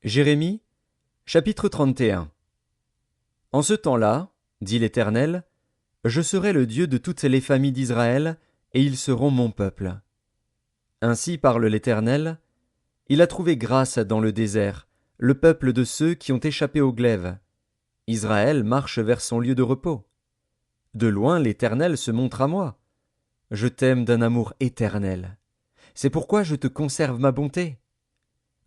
Jérémie, chapitre 31. En ce temps-là, dit l'Éternel, je serai le Dieu de toutes les familles d'Israël, et ils seront mon peuple. Ainsi parle l'Éternel, il a trouvé grâce dans le désert, le peuple de ceux qui ont échappé au glaive. Israël marche vers son lieu de repos. De loin l'Éternel se montre à moi. Je t'aime d'un amour éternel. C'est pourquoi je te conserve ma bonté.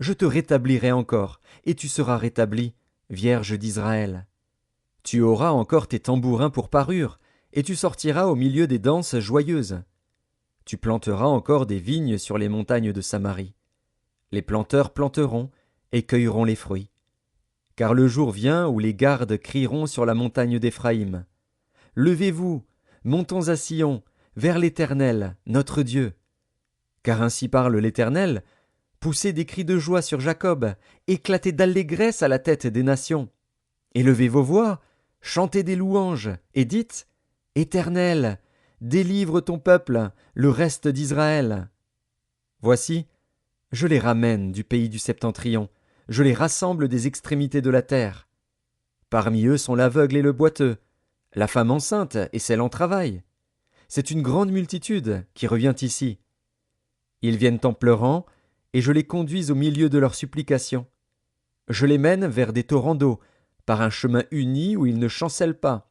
Je te rétablirai encore, et tu seras rétabli, Vierge d'Israël. Tu auras encore tes tambourins pour parure, et tu sortiras au milieu des danses joyeuses. Tu planteras encore des vignes sur les montagnes de Samarie. Les planteurs planteront, et cueilleront les fruits. Car le jour vient où les gardes crieront sur la montagne d'Éphraïm. Levez-vous, montons à Sion, vers l'Éternel, notre Dieu. Car ainsi parle l'Éternel, poussez des cris de joie sur Jacob, éclatez d'allégresse à la tête des nations. Élevez vos voix, chantez des louanges, et dites, Éternel, délivre ton peuple, le reste d'Israël. Voici, je les ramène du pays du septentrion, je les rassemble des extrémités de la terre. Parmi eux sont l'aveugle et le boiteux, la femme enceinte et celle en travail. C'est une grande multitude qui revient ici. Ils viennent en pleurant, et je les conduis au milieu de leurs supplications. Je les mène vers des torrents d'eau, par un chemin uni où ils ne chancellent pas.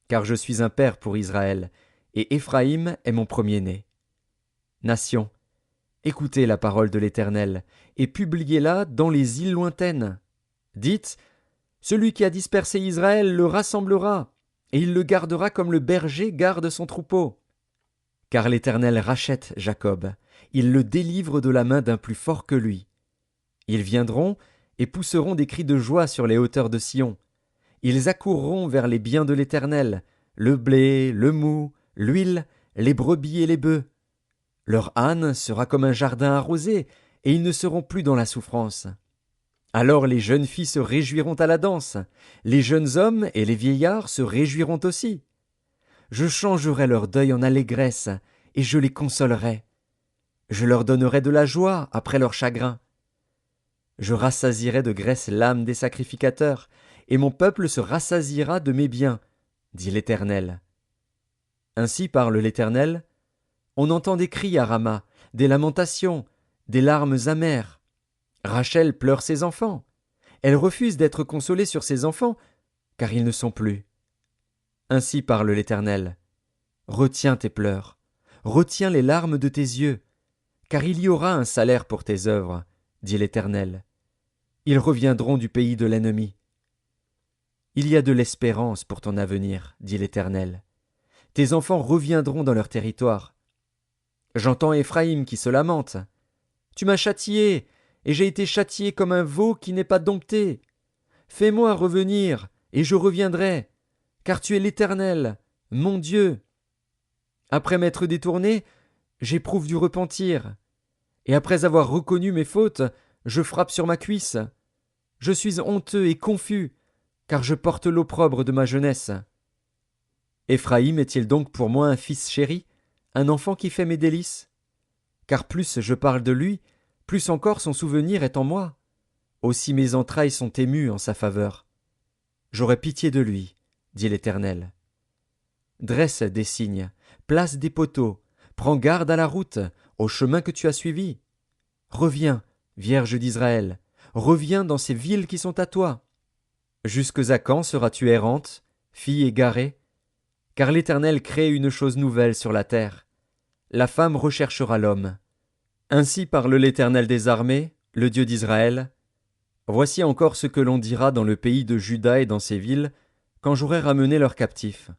Car je suis un père pour Israël, et Éphraïm est mon premier-né. Nations, écoutez la parole de l'Éternel, et publiez-la dans les îles lointaines. Dites, celui qui a dispersé Israël le rassemblera, et il le gardera comme le berger garde son troupeau. Car l'Éternel rachète Jacob, il le délivre de la main d'un plus fort que lui. Ils viendront et pousseront des cris de joie sur les hauteurs de Sion. Ils accourront vers les biens de l'Éternel, le blé, le moût, l'huile, les brebis et les bœufs. Leur âne sera comme un jardin arrosé, et ils ne seront plus dans la souffrance. Alors les jeunes filles se réjouiront à la danse, les jeunes hommes et les vieillards se réjouiront aussi. Je changerai leur deuil en allégresse, et je les consolerai. Je leur donnerai de la joie après leur chagrin. Je rassasierai de graisse l'âme des sacrificateurs, et mon peuple se rassasiera de mes biens, dit l'Éternel. Ainsi parle l'Éternel. On entend des cris à Rama, des lamentations, des larmes amères. Rachel pleure ses enfants. Elle refuse d'être consolée sur ses enfants, car ils ne sont plus. Ainsi parle l'Éternel. Retiens tes pleurs, retiens les larmes de tes yeux, car il y aura un salaire pour tes œuvres, dit l'Éternel. Ils reviendront du pays de l'ennemi. Il y a de l'espérance pour ton avenir, dit l'Éternel. Tes enfants reviendront dans leur territoire. J'entends Éphraïm qui se lamente. Tu m'as châtié, et j'ai été châtié comme un veau qui n'est pas dompté. Fais-moi revenir, et je reviendrai, car tu es l'Éternel, mon Dieu. Après m'être détourné, j'éprouve du repentir, et après avoir reconnu mes fautes, je frappe sur ma cuisse. Je suis honteux et confus, car je porte l'opprobre de ma jeunesse. Éphraïm est-il donc pour moi un fils chéri, un enfant qui fait mes délices? Car plus je parle de lui, plus encore son souvenir est en moi. Aussi mes entrailles sont émues en sa faveur. J'aurai pitié de lui, dit l'Éternel. Dresse des signes, place des poteaux, prends garde à la route, au chemin que tu as suivi. Reviens, Vierge d'Israël, reviens dans ces villes qui sont à toi. Jusque à quand seras-tu errante, fille égarée? Car l'Éternel crée une chose nouvelle sur la terre. La femme recherchera l'homme. Ainsi parle l'Éternel des armées, le Dieu d'Israël. Voici encore ce que l'on dira dans le pays de Juda et dans ses villes, quand j'aurai ramené leurs captifs.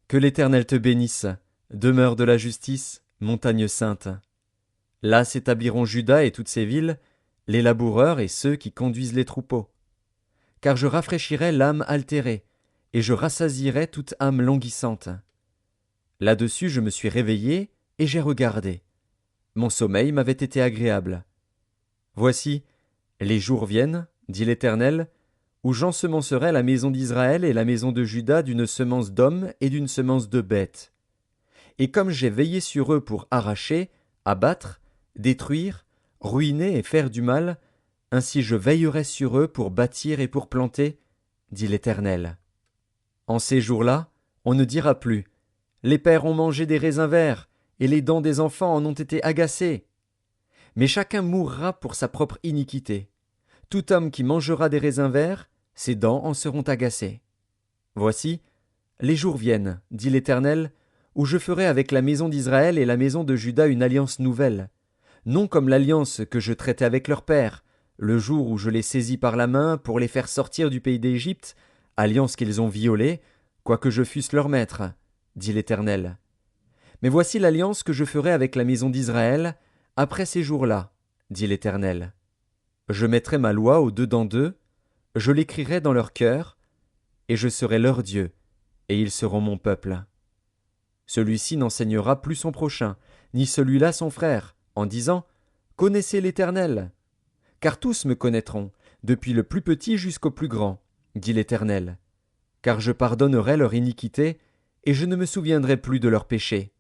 Que l'Éternel te bénisse, demeure de la justice, montagne sainte. Là s'établiront Juda et toutes ses villes, les laboureurs et ceux qui conduisent les troupeaux. Car je rafraîchirai l'âme altérée, et je rassasierai toute âme languissante. Là-dessus je me suis réveillé, et j'ai regardé. Mon sommeil m'avait été agréable. Voici, les jours viennent, dit l'Éternel, où j'ensemencerai la maison d'Israël et la maison de Juda d'une semence d'hommes et d'une semence de bêtes. Et comme j'ai veillé sur eux pour arracher, abattre, détruire, ruiner et faire du mal, Ainsi je veillerai sur eux pour bâtir et pour planter, dit l'Éternel. En ces jours-là, on ne dira plus, les pères ont mangé des raisins verts, et les dents des enfants en ont été agacées. Mais chacun mourra pour sa propre iniquité. Tout homme qui mangera des raisins verts, ses dents en seront agacées. Voici, les jours viennent, dit l'Éternel, où je ferai avec la maison d'Israël et la maison de Juda une alliance nouvelle, non comme l'alliance que je traitais avec leur père, le jour où je les saisis par la main pour les faire sortir du pays d'Égypte, alliance qu'ils ont violée, quoique je fusse leur maître, dit l'Éternel. Mais voici l'alliance que je ferai avec la maison d'Israël après ces jours-là, dit l'Éternel. Je mettrai ma loi au-dedans d'eux, je l'écrirai dans leur cœur, et je serai leur Dieu, et ils seront mon peuple. Celui-ci n'enseignera plus son prochain, ni celui-là son frère, en disant « Connaissez l'Éternel ». Car tous me connaîtront, depuis le plus petit jusqu'au plus grand, dit l'Éternel. Car je pardonnerai leur iniquité, et je ne me souviendrai plus de leurs péchés.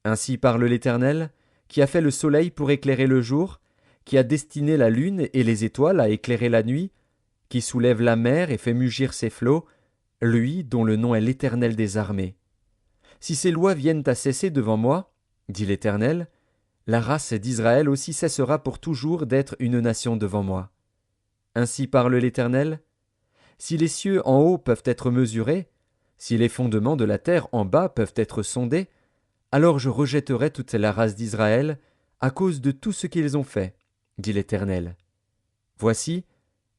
Ainsi parle l'Éternel, qui a fait le soleil pour éclairer le jour, qui a destiné la lune et les étoiles à éclairer la nuit, qui soulève la mer et fait mugir ses flots, lui dont le nom est l'Éternel des armées. Si ces lois viennent à cesser devant moi, dit l'Éternel, la race d'Israël aussi cessera pour toujours d'être une nation devant moi. Ainsi parle l'Éternel, si les cieux en haut peuvent être mesurés, si les fondements de la terre en bas peuvent être sondés, alors je rejetterai toute la race d'Israël à cause de tout ce qu'ils ont fait, dit l'Éternel. Voici,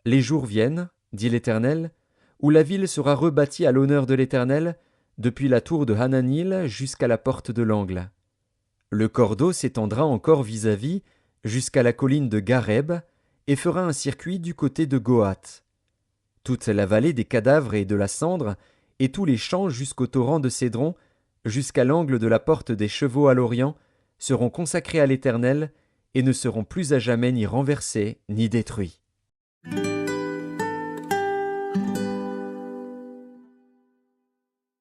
les jours viennent, dit l'Éternel, où la ville sera rebâtie à l'honneur de l'Éternel, depuis la tour de Hananil jusqu'à la porte de l'angle. Le cordeau s'étendra encore vis-à-vis, jusqu'à la colline de Gareb, et fera un circuit du côté de Gohath. Toute la vallée des cadavres et de la cendre, et tous les champs jusqu'au torrent de Cédron, jusqu'à l'angle de la porte des chevaux à l'Orient, seront consacrés à l'Éternel, et ne seront plus à jamais ni renversés ni détruits.